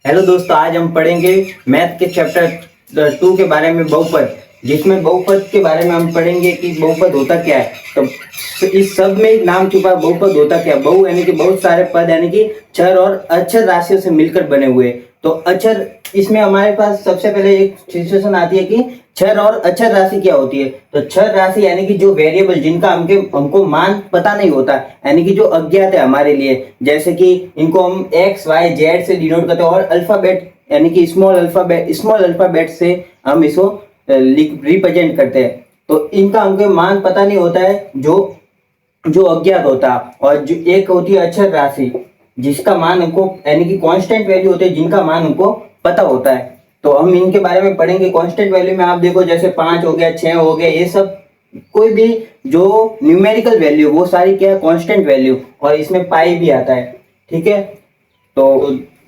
Hello दोस्तों, आज हम पढ़ेंगे मैथ के चैप्टर 2 के बारे में, बहुपद। जिसमें बहुपद के बारे में हम पढ़ेंगे कि बहुपद होता क्या है। तो इस सब में नाम छुपा है, बहुपद होता क्या है। बहु यानी कि बहुत सारे पद, यानी कि चर और अक्षर राशियों से मिलकर बने हुए। तो अक्षर, इसमें हमारे पास सबसे पहले एक सिचुएशन आती है कि छर और अक्षर राशि क्या होती है। तो छर राशि यानी कि जो वेरिएबल जिनका हमको मान पता नहीं होता, यानी कि जो अज्ञात है हमारे लिए। जैसे कि इनको हम एक्स वाई जेड से डिनोट करते हैं, और अल्फाबेट यानी कि स्मॉल अल्फाबेट से हम इसको रिप्रेजेंट करते हैं। तो इनका हमको मान पता नहीं होता है, जो जो अज्ञात होता है। और जो एक होती है अक्षर राशि, जिसका मान हमको यानी कि कांस्टेंट वैल्यू होते हैं, जिनका मान हमको पता होता है। तो हम इनके बारे में पढ़ेंगे। कांस्टेंट वैल्यू में आप देखो, जैसे 5 हो गया, 6 हो गया, ये सब कोई भी जो न्यूमेरिकल वैल्यू, वो सारी क्या है, कांस्टेंट वैल्यू। और इसमें पाई भी आता है, ठीक है। तो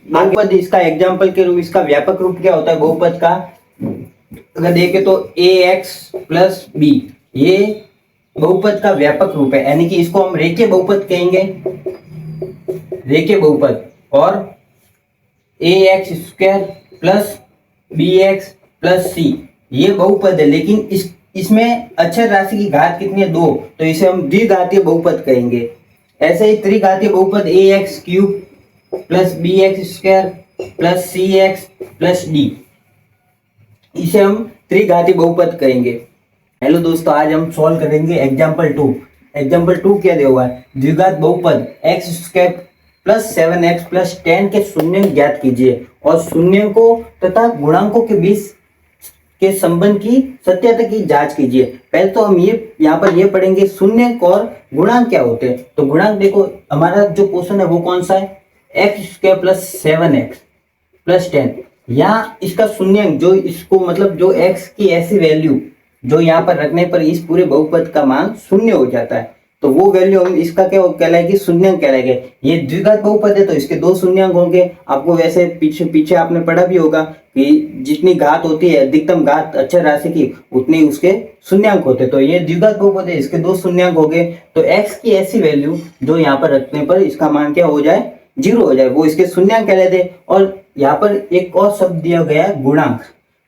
बहुपद, इसका एग्जांपल के रूप, इसका व्यापक रूप क्या होता है बहुपद का, अगर देखें तो ए एक्स प्लस बी, ये बहुपद का व्यापक रूप है। यानी कि इसको हम रेखीय बहुपद कहेंगे, रेखीय बहुपद। और a x square plus b x plus c, ये बहुपद है। लेकिन इसमें अक्षर राशि की घात कितनी है, 2, तो इसे हम द्विघातीय बहुपद कहेंगे। ऐसे ही त्रिघातीय बहुपद a x cube plus b x square plus c x plus d, इसे हम त्रिघातीय बहुपद कहेंगे। हेलो दोस्तों, आज हम सॉल्व करेंगे एग्जाम्पल 2। एग्जाम्पल 2 क्या दिया हुआ है, द्विघात बहुपद x square plus 7x plus 10 के शून्य ज्ञात कीजिए और शून्यकों तथा गुणांकों के बीच के संबंध की सत्यता की जांच कीजिए। पहले तो हम ये यहाँ पर ये पढ़ेंगे शून्य और गुणांक क्या होते हैं। तो गुणांक देखो, हमारा जो क्वेश्चन है वो कौन सा है, x square plus 7x plus 10। यहाँ इसका शून्य, जो इसको मतलब जो x की ऐसी वैल्यू जो यहाँ पर रखने पर इस पूरे बहुपद का मान शून्य हो जाता है, तो वो वैल्यू हम इसका क्या कहलाएगी, शून्यंक कहलाएगा। ये द्विघात बहुपद है तो इसके 2 शून्यंक होंगे। आपको वैसे पीछे आपने पढ़ा भी होगा कि जितनी घात होती है, अधिकतम घात अक्षर राशि की, उतने उसके शून्यंक होते। तो ये द्विघात बहुपद है, इसके 2 शून्यंक हो गए। तो x की ऐसी वैल्यू जो यहाँ पर रखने पर इसका मान क्या हो जाए, 0 हो जाए, वो इसके शून्यंक कहलाते। और यहाँ पर एक और शब्द दिया गया है गुणांक।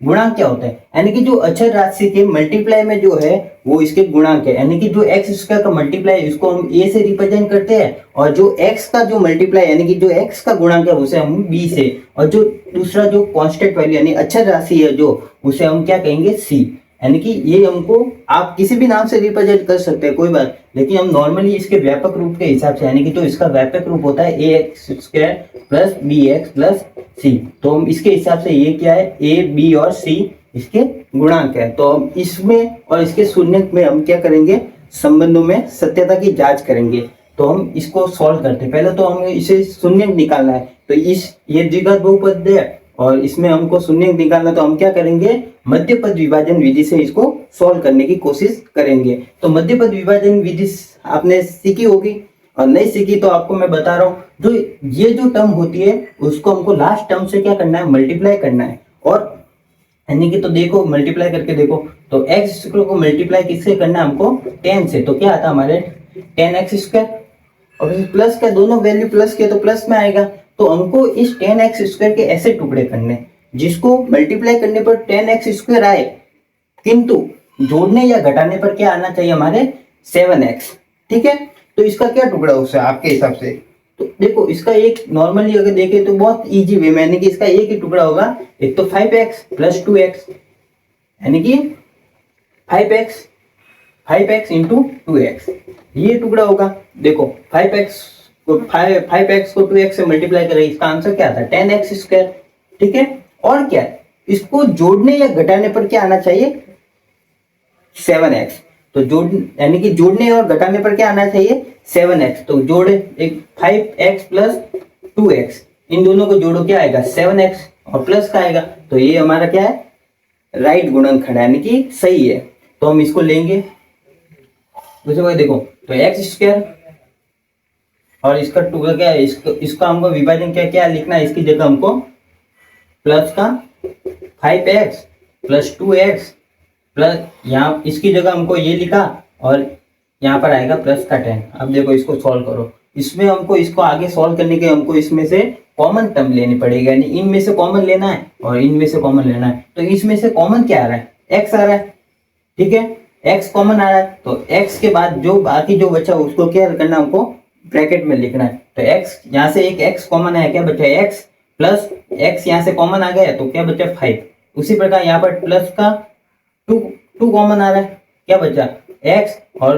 गुणांक क्या होता है, यानी कि जो अक्षर राशि के मल्टीप्लाई में जो है वो इसके गुणांक है। यानी कि जो एक्स स्क्वायर का मल्टीप्लाई, इसको हम ए से रिप्रेजेंट करते हैं, और जो एक्स का जो मल्टीप्लाई यानी कि जो एक्स का गुणांक है उसे हम बी से, और जो दूसरा जो कांस्टेंट वैल्यू यानी अक्षर राशि है जो, उसे हम क्या कहेंगे, सी। यानी कि ये हमको आप किसी भी नाम से रिप्रेजेंट कर सकते हैं, कोई बात, लेकिन हम नॉर्मली इसके व्यापक रूप के हिसाब से, यानी कि जो इसका व्यापक रूप होता है a x square plus b x plus c, तो हम इसके हिसाब से ये क्या है, ए बी और सी इसके गुणांक है। तो हम इसमें और इसके शून्य में हम क्या करेंगे, संबंधों में सत्यता की जांच करेंगे। तो हम इसको सॉल्व करते हैं। पहले तो हमें इसे शून्य निकालना है। तो ये द्विघात बहुपद है और इसमें हमको शून्य निकालना, तो हम क्या करेंगे, मध्यपद विभाजन विधि से इसको सॉल्व करने की कोशिश करेंगे। तो मध्यपद विभाजन विधि आपने सीखी होगी, और नहीं सीखी तो आपको मैं बता रहा हूँ। जो ये जो टर्म होती है उसको हमको लास्ट टर्म से क्या करना है, मल्टीप्लाई करना है। और यानी कि तो देखो, मल्टीप्लाई करके देखो, तो एक्स स्क्वायर को मल्टीप्लाई किससे करना है हमको, 10 से। तो क्या आता है हमारे 10x स्क्वायर, और प्लस का दोनों वैल्यू प्लस के तो प्लस में आएगा। तो हमको इस 10x स्क्वायर के ऐसे टुकड़े करने जिसको मल्टीप्लाई करने पर 10x स्क्वायर आए, किंतु जोड़ने या घटाने पर क्या आना चाहिए हमारे, 7x। ठीक है, तो इसका क्या टुकड़ा उससे आपके हिसाब से, तो देखो इसका एक नॉर्मली अगर देखें तो बहुत इजी वे में, यानी कि इसका एक ही टुकड़ा होगा। एक तो 5x प्लस 2x, यानी कि 5x इंटू 2x, ये टुकड़ा होगा। देखो 5x को 2x से मल्टीप्लाई करें, इसका आंसर क्या आता है, 10x स्क्वायर। ठीक है, और क्या, इसको जोड़ने या घटाने पर क्या आना चाहिए, 7x। तो यानी कि जोड़ने और घटाने पर क्या आना चाहिए, 7x। तो जोड़े, एक 5x प्लस 2x, इन दोनों को जोड़ो, क्या आएगा, 7x, और प्लस का आएगा। तो ये हमारा क्या है, राइट गुणनखंड है, यानी कि सही है। तो हम इसको लेंगे। दूसरे बात देखो, तो एक्स स्क्वायर और इसका टुकड़ा क्या है, इसका हमको विभाजन क्या क्या लिखना है, इसकी जगह हमको प्लस का 5x प्लस 2x प्लस, यहाँ इसकी जगह हमको ये लिखा, और यहाँ पर आएगा प्लस का 10। अब देखो इसको सॉल्व करो, इसमें हमको इसको आगे सॉल्व करने के हमको इसमें से कॉमन टर्म लेनी पड़ेगी, यानी इनमें से कॉमन लेना है और इनमें से कॉमन लेना है। तो इसमें से कॉमन क्या आ रहा है, x आ रहा है, ठीक है, x कॉमन आ रहा है, तो x के बाद जो बाकी जो बचा उसको क्या करना, हमको ब्रैकेट में लिखना है। तो x यहाँ से एक x कॉमन आया, क्या बचा x प्लस x यहाँ से कॉमन आ गया तो क्या बचा 5। उसी प्रकार यहाँ पर प्लस का 2 कॉमन आ रहा है, क्या बचा x और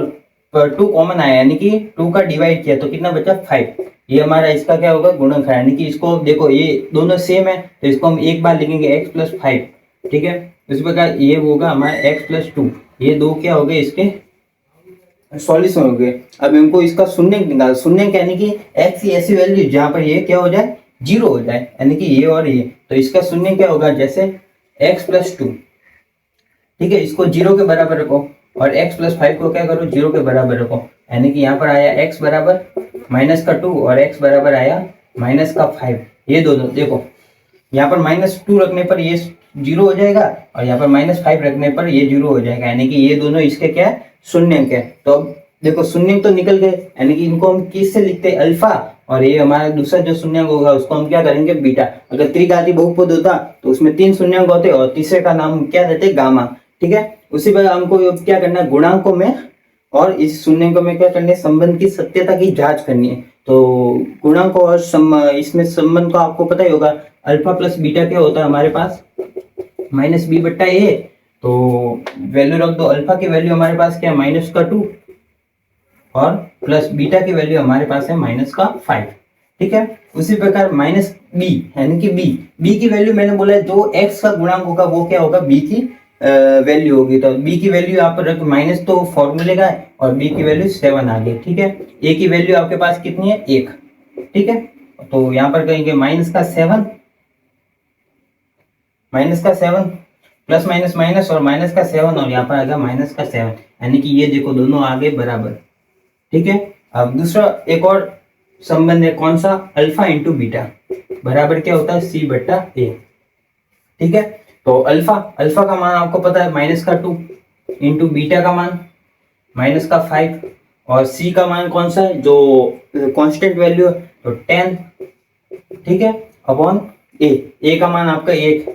2 कॉमन आया, यानी कि 2 का डिवाइड किया तो कितना बचा 5। ये हमारा इसका क्या होगा, गुणनखंड, यानी कि इसको देखो ये दोनों सेम है तो इसको हम एक बार लिखेंगे x प्लस 5, ठीक है। इस प्रकार ये होगा हमारा x प्लस 2, ये दो क्या हो गए इसके सॉल्यूशन हो गए। अब इनको इसका शून्य निकाल, शून्य यानी कि x की ऐसी वैल्यू जहाँ पर ये क्या हो जाए, 0 हो जाए, यानी कि ये और ये, तो इसका शून्य क्या होगा, जैसे x प्लस 2, ठीक है, इसको 0 के बराबर रखो और x प्लस 5 को क्या करो 0 के बराबर रखो, यानी कि यहाँ पर आया x बराबर माइनस का 2 और x बराबर आया माइनस का 5। ये दोनों देखो यहाँ पर -2 रखने पर ये 0 हो जाएगा और यहाँ पर -5 रखने पर ये 0 हो जाएगा, यानी कि ये दोनों इसके क्या है, शून्यंक है। तो अब देखो शून्यंक तो निकल गए, यानी कि इनको हम किससे लिखते हैं, अल्फा, और ये हमारा दूसरा जो शून्यंक होगा उसको हम क्या करेंगे, बीटा। अगर त्रिघाती बहुपद होता तो उसमें 3 शून्यंक होते और तीसरे का नाम क्या देते, गामा, ठीक है। उसी पर हमको क्या करना है, गुणांकों में और इस शून्यंकों में क्या करना है, संबंध की सत्यता की जांच करनी है। तो गुणांक और इसमें संबंध को आपको पता ही होगा, अल्फा प्लस बीटा क्या होता है हमारे पास, -b/a। तो वैल्यू रख दो, अल्फा की वैल्यू हमारे पास क्या है, -2 और प्लस बीटा की वैल्यू हमारे पास है -5, ठीक है। उसी प्रकार -b यानी कि b की वैल्यू मैंने बोला है जो x का गुणांक होगा वो क्या होगा, b की वैल्यू होगी। तो b की वैल्यू यहाँ पर रख, माइनस तो फॉर्मूले का है और b की वैल्यू 7 आ गई, ठीक है। a की वैल्यू आपके पास कितनी है, 1, ठीक है। तो यहाँ पर कहेंगे -7 प्लस माइनस माइनस और -7 और यहाँ पर आ गया -7, यानी कि ये देखो दोनों आ गए बराबर, ठीक है। अब दूसरा एक और संबंध है, कौन सा, अल्फा इंटू बीटा बराबर क्या होता है, c/a, ठीक है। तो अल्फा का मान आपको पता है -2 इंटू बीटा का मान -5 और c का मान कौन सा है, जो कांस्टेंट वैल्यू है, तो 10, ठीक है, अपॉन a का मान आपका 1,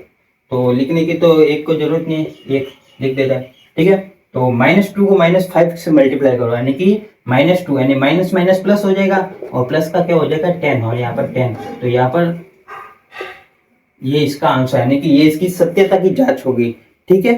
तो लिखने की तो 1 को जरूरत नहीं है, 1 लिख देता है, ठीक है। तो -2 को -5 से मल्टीप्लाई करो, यानी कि -2 यानी माइनस माइनस प्लस हो जाएगा और प्लस का क्या हो जाएगा 10 और यहाँ पर 10, तो यहाँ पर ये इसका आंसर, यानी कि ये इसकी सत्यता की जांच होगी, ठीक है।